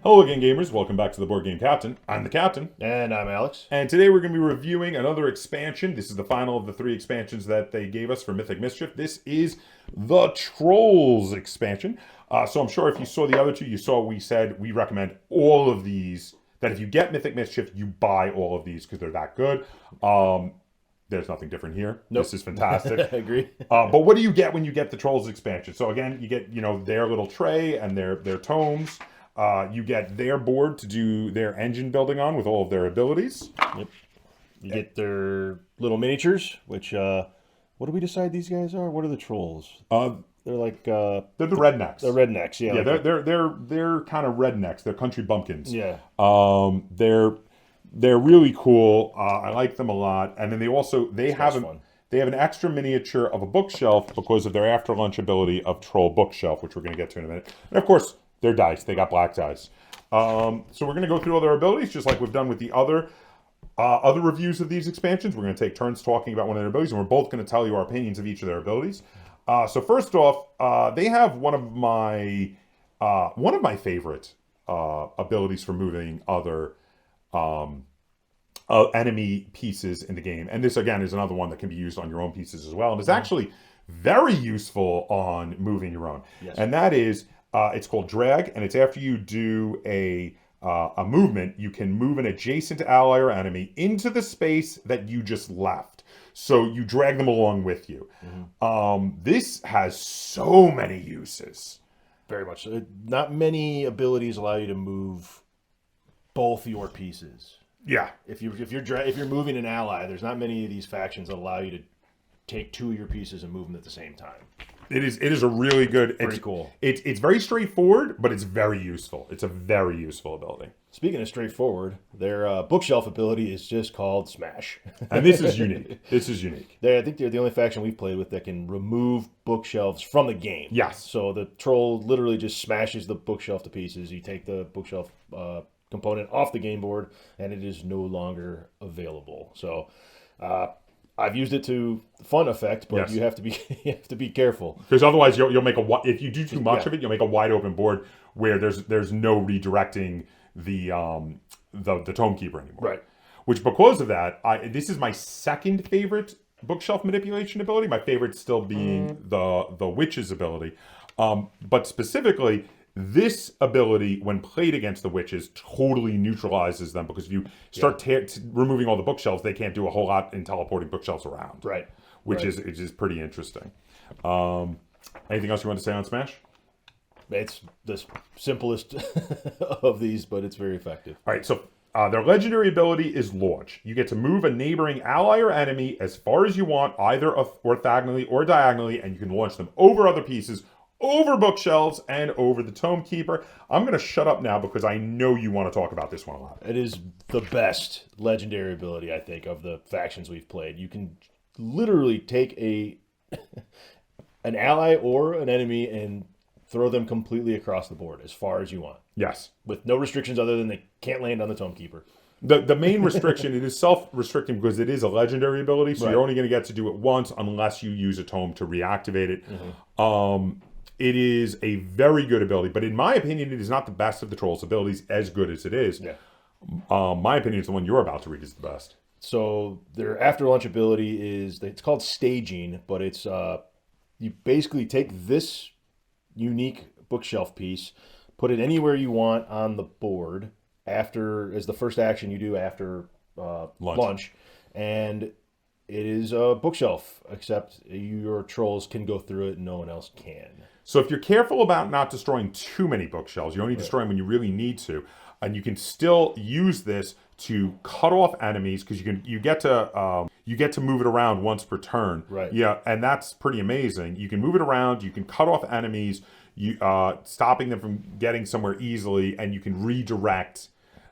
Hello again, gamers. Welcome back to the Board Game Captain. I'm the Captain. And I'm Alex. And today we're going to be reviewing another expansion. This is the final of the 3 expansions that they gave us for Mythic Mischief. This is the Trolls expansion. So I'm sure if you saw the other two, you saw we said we recommend all of these. That if you get Mythic Mischief, you buy all of these because they're that good. There's nothing different here. Nope. This is fantastic. I agree. But what do you get when you get the Trolls expansion? So again, you get their little tray and their tomes. You get their board to do their engine building on with all of their abilities. Yep. You get their little miniatures, which, what do we decide these guys are? What are the trolls? They're like... they're the rednecks. They're rednecks, yeah. Yeah, like they're kind of rednecks. They're country bumpkins. Yeah. They're really cool. I like them a lot. And then they have an extra miniature of a bookshelf because of their after lunch ability of Troll Bookshelf, which we're going to get to in a minute. And of course, they're dice. They got black dice. So we're going to go through all their abilities, just like we've done with the other reviews of these expansions. We're going to take turns talking about one of their abilities, and we're both going to tell you our opinions of each of their abilities. So first off, they have one of my favorite abilities for moving other enemy pieces in the game. And this, again, is another one that can be used on your own pieces as well. And it's actually very useful on moving your own. Yes. And that is... it's called drag, and it's after you do a movement, you can move an adjacent ally or enemy into the space that you just left. So you drag them along with you. Mm-hmm. This has so many uses. Very much so. Not many abilities allow you to move both your pieces. Yeah. If you're moving an ally, there's not many of these factions that allow you to take 2 of your pieces and move them at the same time. It is a really good... Pretty cool. It's very straightforward, but it's very useful. It's a very useful ability. Speaking of straightforward, their bookshelf ability is just called Smash. And this is unique. This is unique. I think they're the only faction we've played with that can remove bookshelves from the game. Yes. So the troll literally just smashes the bookshelf to pieces. You take the bookshelf component off the game board, and it is no longer available. So... I've used it to fun effect, but yes. you have to be careful because otherwise you'll make if you do too much of it, you'll make a wide open board where there's no redirecting the Tome Keeper anymore. Right. Which because of that, this is my second favorite bookshelf manipulation ability. My favorite still being the Witch's ability, but specifically. This ability, when played against the witches, totally neutralizes them because if you start removing all the bookshelves, they can't do a whole lot in teleporting bookshelves around. Right. Which is pretty interesting. Anything else you want to say on Smash? It's the simplest of these, but it's very effective. All right, so their legendary ability is Launch. You get to move a neighboring ally or enemy as far as you want, either orthogonally or diagonally, and you can launch them over other pieces, over bookshelves, and over the Tome Keeper. I'm going to shut up now because I know you want to talk about this one a lot. It is the best legendary ability, I think, of the factions we've played. You can literally take an ally or an enemy and throw them completely across the board as far as you want. Yes. With no restrictions other than they can't land on the Tome Keeper. The main restriction, it is self-restricting because it is a legendary ability, so right. You're only going to get to do it once unless you use a tome to reactivate it. Mm-hmm. It is a very good ability, but in my opinion, it is not the best of the Trolls' abilities, as good as it is. Yeah. My opinion is the one you're about to read is the best. So their after lunch ability it's called staging, but it's you basically take this unique bookshelf piece, put it anywhere you want on the board as the first action you do after lunch, and it is a bookshelf, except your trolls can go through it and no one else can. So if you're careful about not destroying too many bookshelves, you only destroy them when you really need to, and you can still use this to cut off enemies because you get to move it around once per turn. Right. Yeah, and that's pretty amazing. You can move it around, you can cut off enemies, stopping them from getting somewhere easily, and you can redirect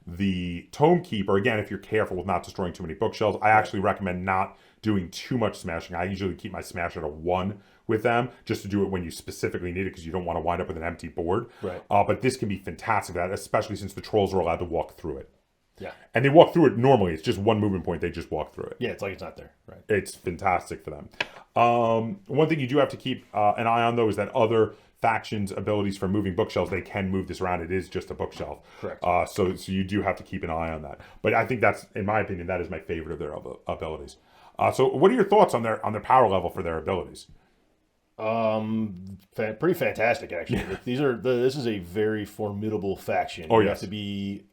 the Tome Keeper. Again, if you're careful with not destroying too many bookshelves, I actually recommend not doing too much smashing. I usually keep my smash at a 1 with them, just to do it when you specifically need it, because you don't want to wind up with an empty board. Right. But this can be fantastic at that, especially since the trolls are allowed to walk through it. Yeah. And they walk through it normally. It's just one movement point. They just walk through it. Yeah, it's like it's not there. Right. It's fantastic for them. One thing you do have to keep an eye on, though, is that other factions' abilities for moving bookshelves, they can move this around. It is just a bookshelf. Correct. So you do have to keep an eye on that. But I think that's, in my opinion, that is my favorite of their abilities. So what are your thoughts on their power level for their abilities? Pretty fantastic, actually. This is a very formidable faction. Oh, you yes. have to be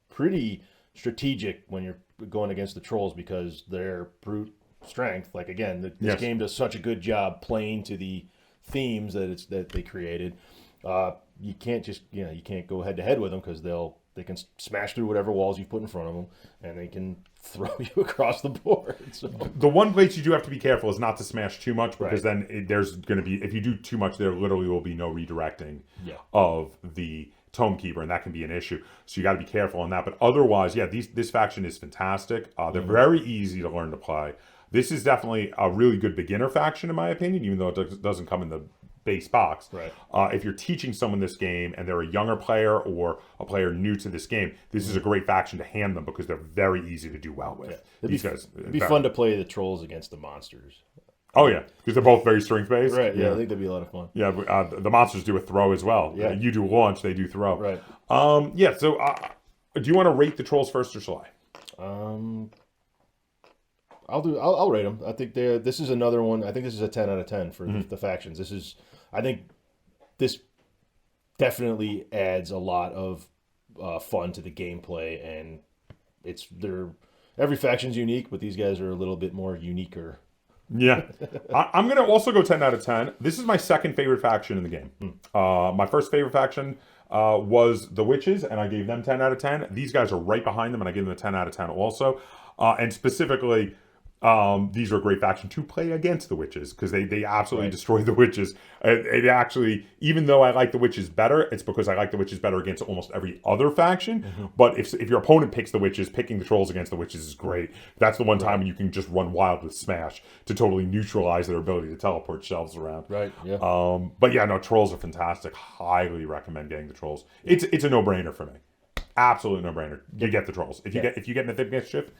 pretty strategic when you're going against the trolls because their brute strength, like again, this Yes. game does such a good job playing to the themes that they created. You can't just you can't go head to head with them because they can smash through whatever walls you've put in front of them, and they can throw you across the board. So. The one place you do have to be careful is not to smash too much, because Right. then there's going to be, if you do too much, there literally will be no redirecting Yeah. of the Tome Keeper, and that can be an issue. So you got to be careful on that. But otherwise, yeah, this faction is fantastic. They're very easy to learn to play. This is definitely a really good beginner faction, in my opinion, even though it doesn't come in the base box. Right. If you're teaching someone this game and they're a younger player or a player new to this game, this is a great faction to hand them because they're very easy to do well with. Yeah. These guys, It'd be fun to play the trolls against the monsters. Oh yeah, because they're both very strength based. Right. Yeah, I think that'd be a lot of fun. Yeah, but, the monsters do a throw as well. Yeah. You do launch, they do throw. Right. Yeah. So, do you want to rate the trolls first, or shall I? I'll rate them. I think this is another one. I think this is a 10 out of 10 for the factions. I think this definitely adds a lot of fun to the gameplay, and every faction's unique, but these guys are a little bit more uniquer. Yeah. I'm going to also go 10 out of 10. This is my second favorite faction in the game. My first favorite faction was the Witches, and I gave them 10 out of 10. These guys are right behind them, and I gave them a 10 out of 10 also. And specifically, these are a great faction to play against the Witches, because they absolutely destroy the Witches. It actually, even though I like the Witches better, it's because I like the Witches better against almost every other faction. But if your opponent picks the Witches, picking the Trolls against the Witches is great. That's the one time when you can just run wild with Smash to totally neutralize their ability to teleport shelves around. Right. Yeah. But yeah, no, Trolls are fantastic. Highly recommend getting the Trolls. It's a no-brainer for me. Absolute no-brainer. You get the Trolls. If you get Mythic Mischief,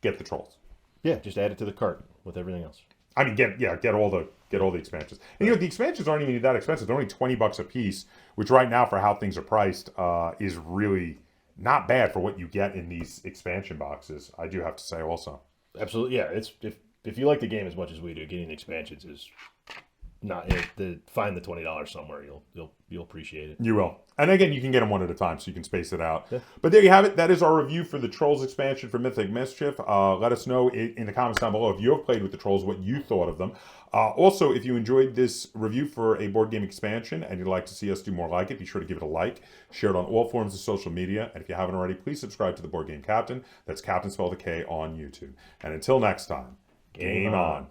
get the Trolls. Yeah, just add it to the cart with everything else. I mean, get all the expansions. And the expansions aren't even that expensive. They're only $20 a piece, which right now for how things are priced is really not bad for what you get in these expansion boxes. I do have to say also. Absolutely, yeah. It's if you like the game as much as we do, getting the expansions is not find the $20 somewhere. You'll appreciate it. You will. And again, you can get them one at a time, so you can space it out. Yeah. But there you have it. That is our review for the Trolls expansion for Mythic Mischief. Let us know in the comments down below if you have played with the Trolls, what you thought of them. Also, if you enjoyed this review for a board game expansion and you'd like to see us do more like it, be sure to give it a like. Share it on all forms of social media. And if you haven't already, please subscribe to the Board Game Captain. That's Captain spelled with a K on YouTube. And until next time, game on.